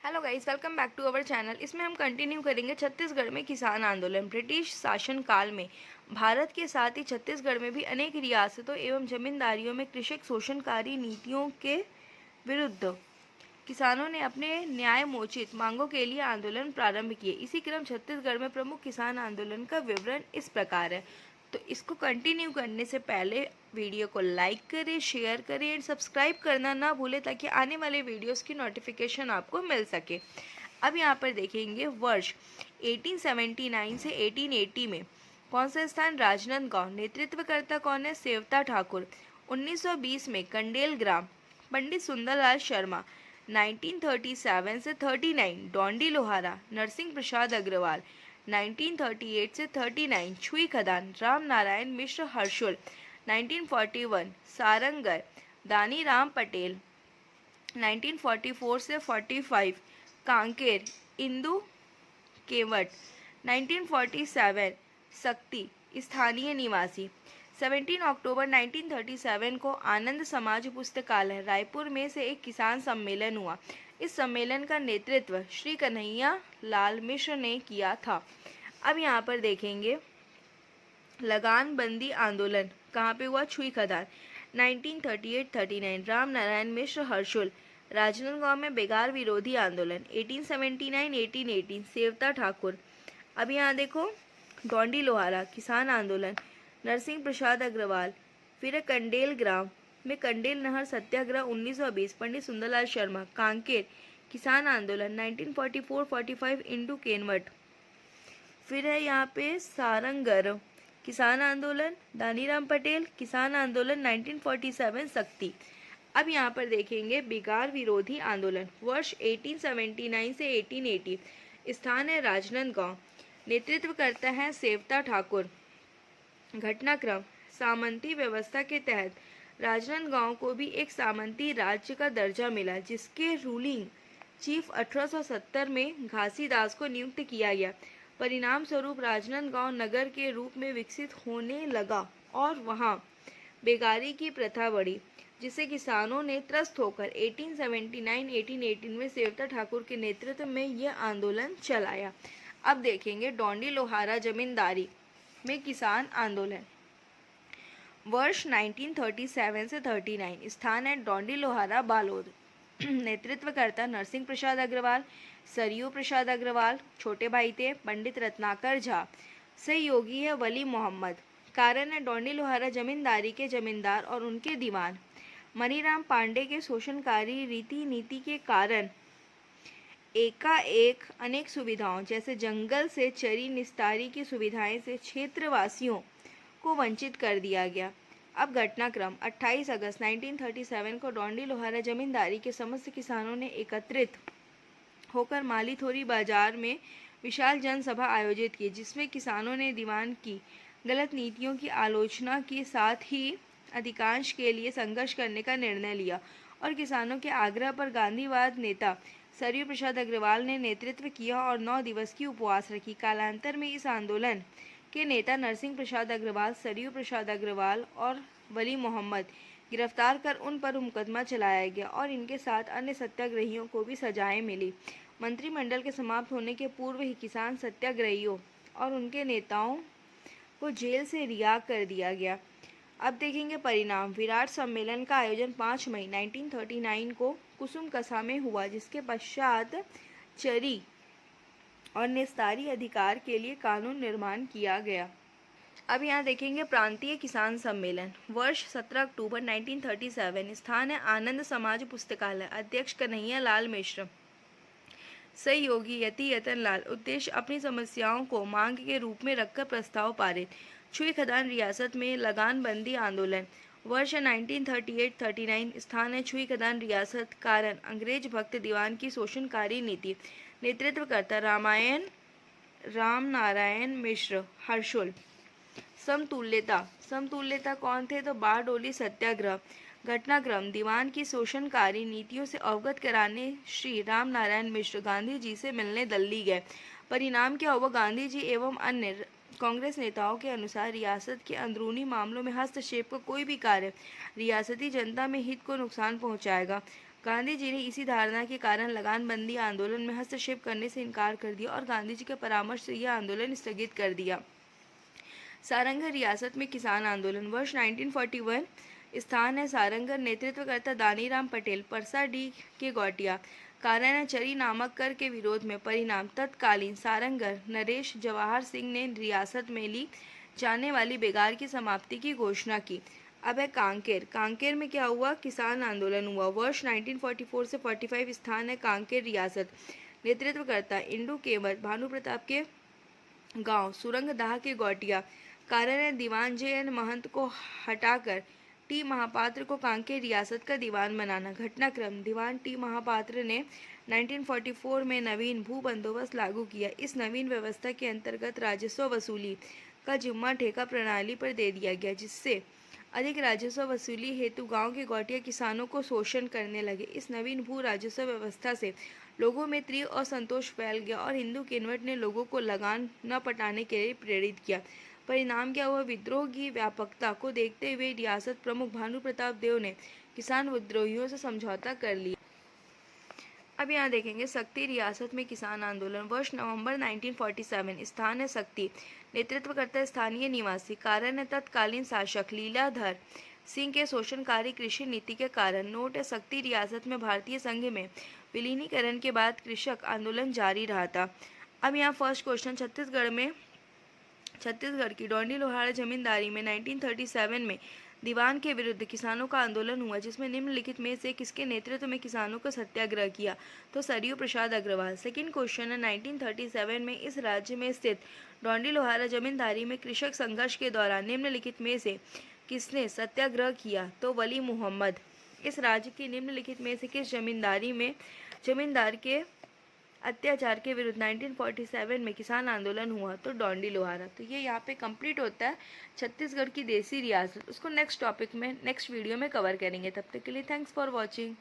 Hello guys, welcome back to our channel. इसमें हम continue करेंगे छत्तीसगढ़ में किसान आंदोलन। ब्रिटिश शासन काल में भारत के साथ ही छत्तीसगढ़ में भी अनेक रियासतों एवं जमींदारियों में कृषक शोषणकारी नीतियों के विरुद्ध किसानों ने अपने न्यायोचित मांगों के लिए आंदोलन प्रारंभ किए। इसी क्रम छत्तीसगढ़ में प्रमुख किसान आंदोलन का विवरण इस प्रकार है। तो इसको कंटिन्यू करने से पहले वीडियो को लाइक करें, शेयर करें एंड सब्सक्राइब करना ना भूलें ताकि आने वाले वीडियोस की नोटिफिकेशन आपको मिल सके। अब यहाँ पर देखेंगे वर्ष 1879 से 1880 में कौन सा स्थान राजनांदगांव। नेतृत्वकर्ता कौन है? सेवता ठाकुर। 1920 में कंडेल ग्राम पंडित सुंदरलाल शर्मा। 1937 से 39 डोंडी लोहारा नरसिंह प्रसाद अग्रवाल। 1938 से 39 छुई खदान राम नारायण मिश्र हर्षुल। 1941 सारंगगढ़ दानी राम पटेल। 1944 से 45 कांकेर इंदु केवट। 1947 सक्ति स्थानीय निवासी। 17 अक्टूबर 1937 को आनंद समाज पुस्तकालय रायपुर में से एक किसान सम्मेलन हुआ। इस सम्मेलन का नेतृत्व श्री कन्हैया लाल मिश्र ने किया था। अब यहाँ पर देखेंगे लगान बंदी आंदोलन कहाँ पे हुआ? छुई खदान। 1938-39 राम नारायण मिश्र हर्षुल। राजनांदगांव में बेगार विरोधी आंदोलन 1879-1880 सेवता ठाकुर। अब यहाँ देखो डोंडी लोहारा किसान आंदोलन नरसिंह प्रसाद अग्रवाल। फिर कंडेल ग्राम में कंडेल नहर सत्याग्रह 1920 पंडित सुंदरलाल शर्मा। कांकेर किसान आंदोलन 1944-45 इंडू केनवट। फिर है यहाँ पे सारंगगढ़ किसान आंदोलन दानीराम पटेल। किसान आंदोलन 1947 सक्ति। अब यहाँ पर देखेंगे बिगार विरोधी आंदोलन वर्ष 1879 से 1880। स्थान है राजनांदगांव। नेतृत्व करता है सेवता ठाकुर। घटनाक्रम सामंती व्यवस्था के तहत राजनांदगांव को भी एक सामंती राज्य का दर्जा मिला, जिसके रूलिंग चीफ 1870 में घासीदास को नियुक्त किया गया। परिणाम स्वरूप राजनांदगांव नगर के रूप में विकसित होने लगा और वहां बेगारी की प्रथा बढ़ी, जिसे किसानों ने त्रस्त होकर 1879-1818 में सेवता ठाकुर के नेतृत्व में यह आंदोलन चलाया। अब देखेंगे डोंडी लोहारा जमींदारी में किसान आंदोलन वर्ष 1937 से 39। स्थान है डोंडी लोहारा बालोद। नेतृत्वकर्ता नरसिंह प्रसाद अग्रवाल। सरयू प्रसाद अग्रवाल छोटे भाई थे पंडित रत्नाकर झा। सहयोगी है वली मोहम्मद। कारण है डोंडी लोहारा जमींदारी के जमींदार और उनके दीवान मनीराम पांडे के शोषणकारी रीति नीति के कारण एकाएक अनेक सुविधाओं जैसे जंगल से चरी निस्तारी की सुविधाएं से क्षेत्रवासियों को वंचित कर दिया गया। अब घटनाक्रम 28 अगस्त 1937 को डोंडी लोहारा जमींदारी के समस्त किसानों ने एकत्रित होकर मालीथोरी बाजार में विशाल जनसभा आयोजित की, जिसमें किसानों ने दीवान की गलत नीतियों की आलोचना के साथ ही अधिकांश के लिए संघर्ष करने का निर्णय लिया और किसानों के आग्रह पर गांधीवाद नेता सरयू प्रसाद अग्रवाल ने नेतृत्व किया और 9 दिवस की उपवास रखी। कालांतर में इस आंदोलन के नेता नरसिंह प्रसाद अग्रवाल, सरयू प्रसाद अग्रवाल और वली मोहम्मद गिरफ्तार कर उन पर मुकदमा चलाया गया और इनके साथ अन्य सत्याग्रहियों को भी सजाएं मिली। मंत्रिमंडल के समाप्त होने के पूर्व ही किसान सत्याग्रहियों और उनके नेताओं को जेल से रिहा कर दिया गया। अब देखेंगे परिणाम। विराट सम्मेलन का आयोजन 5 मई 1939 को कुसुम कसा में हुआ, जिसके पश्चात चरी और निस्तारी अधिकार के लिए कानून निर्माण किया गया। अब यहाँ देखेंगे प्रांतीय किसान सम्मेलन वर्ष 17 अक्टूबर 1937। स्थान है आनंद समाज पुस्तकालय। अध्यक्ष कन्हैया लाल मिश्र। सहयोगी यति यतन लाल। उद्देश्य अपनी समस्याओं को मांग के रूप में रखकर प्रस्ताव पारित। छुई खदान रियासत में लगान बंदी आंदोलन वर्ष 1938-39। स्थान है छुई खदान रियासत। कारण अंग्रेज भक्त दीवान की शोषणकारी नीति। नेतृत्वकर्ता राम नारायण मिश्र हर्षुल। समतुल्यता कौन थे? तो बारडोली सत्याग्रह। घटनाक्रम दीवान की शोषणकारी नीतियों से अवगत कराने श्री राम नारायण मिश्र गांधी जी से मिलने दिल्ली गए। परिणाम क्या हुआ? गांधी जी एवं अन्य कांग्रेस नेताओं के अनुसार रियासत के अंदरूनी मामलों में हस्तक्षेप का कोई भी कार्य रियासती जनता में हित को नुकसान पहुंचाएगा। गांधी जी ने इसी धारणा के कारण लगानबंदी आंदोलन में हस्तक्षेप करने से इनकार कर दिया और गांधी जी के परामर्श से यह आंदोलन स्थगित कर दिया। सारंगढ़ रियासत में किसान आंदोलन वर्ष 1941। स्थान है सारंगढ़। नेतृत्वकर्ता दानीराम पटेल, परसाडी के गौटिया। कारण है चरी नामक कर के विरोध में। परिणाम तत्कालीन सारंगढ़ नरेश जवाहर सिंह ने रियासत में ली जाने वाली बेगार की समाप्ति की घोषणा की। अब है कांकेर। कांकेर में क्या हुआ? किसान आंदोलन हुआ वर्ष 1944 से 45। स्थान है कांकेर रियासत। नेतृत्वकर्ता इंडू केवट, भानु प्रताप के गांव, सुरंगदाह के गौटिया। कारण है दीवान जे.एन. महंत को हटाकर टी महापात्र को कांकेर रियासत का दीवान बनाना। घटनाक्रम: दीवान टी महापात्र ने 1944 में नवीन भू बंदोबस्त लागू किया। इस नवीन व्यवस्था के अंतर्गत राजस्व वसूली का जिम्मा ठेका प्रणाली पर दे दिया गया, जिससे अधिक राजस्व वसूली हेतु गांव के गौटिया किसानों को शोषण करने लगे। इस नवीन भू राजस्व व्यवस्था से लोगों में तीव्र असंतोष फैल गया और हिंदू केनवट ने लोगों को लगान न पटाने के लिए प्रेरित किया। परिणाम क्या हुआ? विद्रोह की व्यापकता को देखते हुए रियासत प्रमुख भानु प्रताप देव ने किसान विद्रोहियों से समझौता कर लिया। अब यहाँ देखेंगे सक्ती रियासत में किसान आंदोलन वर्ष नवंबर 1947। स्थान है सक्ती। नेतृत्व करता है स्थानीय निवासी। कारण है तत्कालीन शासक लीलाधर सिंह के शोषणकारी कृषि नीति के कारण। नोट है सक्ती रियासत में भारतीय संघ में विलीनीकरण के बाद कृषक आंदोलन जारी रहा था। अब यहाँ फर्स्ट क्वेश्चन, छत्तीसगढ़ की डोंडी लोहारा जमींदारी में 1937 में दीवान के विरुद्ध किसानों का आंदोलन हुआ, जिसमें निम्नलिखित में से किसके नेतृत्व में किसानों को सत्याग्रह किया? तो सरयू प्रसाद अग्रवाल। सेकंड क्वेश्चन है 1937 में इस राज्य में स्थित डोंडी लोहारा जमींदारी में कृषक संघर्ष के दौरान निम्नलिखित में से किसने सत्याग्रह किया? तो वली मोहम्मद। इस राज्य की निम्नलिखित में से किस जमींदार के अत्याचार के विरुद्ध 1947 में किसान आंदोलन हुआ? तो डोंडी लोहारा। तो ये यहाँ पे कंप्लीट होता है छत्तीसगढ़ की देसी रियासत। उसको नेक्स्ट टॉपिक में नेक्स्ट वीडियो में कवर करेंगे। तब तक के लिए थैंक्स फॉर वॉचिंग।